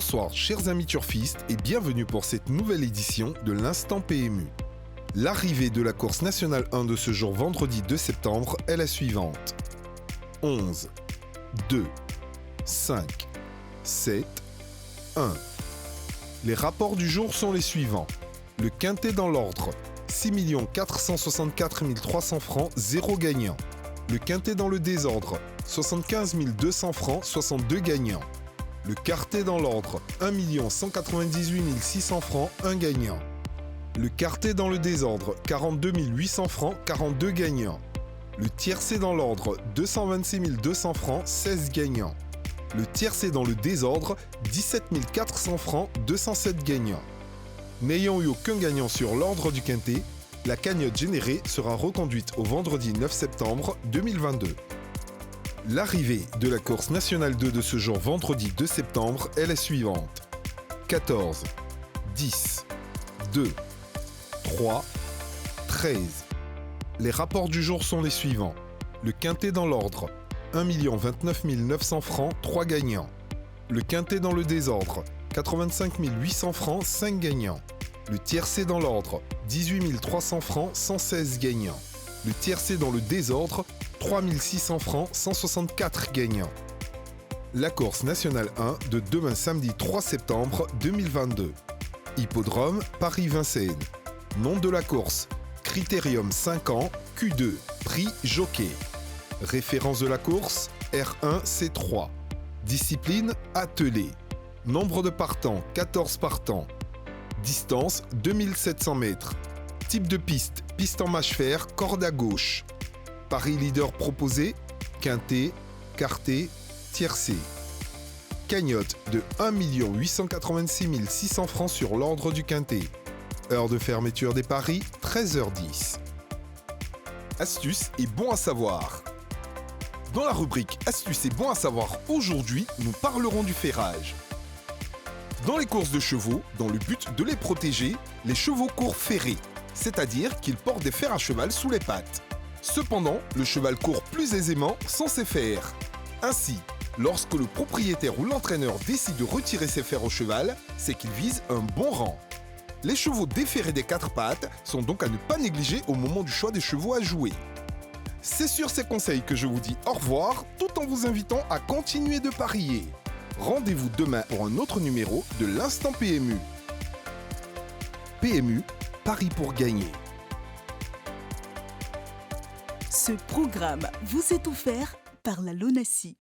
Bonsoir chers amis turfistes et bienvenue pour cette nouvelle édition de l'Instant PMU. L'arrivée de la course nationale 1 de ce jour vendredi 2 septembre est la suivante. 11, 2, 5, 7, 1. Les rapports du jour sont les suivants. Le quintet dans l'ordre, 6 464 300 francs, 0 gagnant. Le quintet dans le désordre, 75 200 francs, 62 gagnants. Le quartet dans l'ordre, 1 198 600 francs, 1 gagnant. Le quartet dans le désordre, 42 800 francs, 42 gagnants. Le tiercé dans l'ordre, 226 200 francs, 16 gagnants. Le tiercé dans le désordre, 17 400 francs, 207 gagnants. N'ayant eu aucun gagnant sur l'ordre du quintet, la cagnotte générée sera reconduite au vendredi 9 septembre 2022. L'arrivée de la course nationale 2 de ce jour vendredi 2 septembre est la suivante. 14, 10, 2, 3, 13. Les rapports du jour sont les suivants. Le quintet dans l'ordre, 1 29 900 francs, 3 gagnants. Le quintet dans le désordre, 85 800 francs, 5 gagnants. Le tiercé dans l'ordre, 18 300 francs, 116 gagnants. Le tiercé dans le désordre, 3 600 francs, 164 gagnants. La course nationale 1 de demain samedi 3 septembre 2022. Hippodrome Paris-Vincennes. Nom de la course, Critérium 5 ans, Q2, prix jockey. Référence de la course, R1, C3. Discipline, attelé. Nombre de partants, 14 partants. Distance, 2700 mètres. Type de piste, piste en mâche-fer, corde à gauche. Paris leader proposé, quintet, quartet, tiercé. Cagnotte de 1 886 600 francs sur l'ordre du quintet. Heure de fermeture des paris, 13h10. Astuces et bons à savoir. Dans la rubrique Astuces et bons à savoir, aujourd'hui, nous parlerons du ferrage. Dans les courses de chevaux, dans le but de les protéger, les chevaux courent ferrés, c'est-à-dire qu'ils portent des fers à cheval sous les pattes. Cependant, le cheval court plus aisément sans ces fers. Ainsi, lorsque le propriétaire ou l'entraîneur décide de retirer ses fers au cheval, c'est qu'il vise un bon rang. Les chevaux déferrés des quatre pattes sont donc à ne pas négliger au moment du choix des chevaux à jouer. C'est sur ces conseils que je vous dis au revoir, tout en vous invitant à continuer de parier. Rendez-vous demain pour un autre numéro de l'Instant PMU. PMU, Paris pour gagner. Ce programme vous est offert par la LONASI.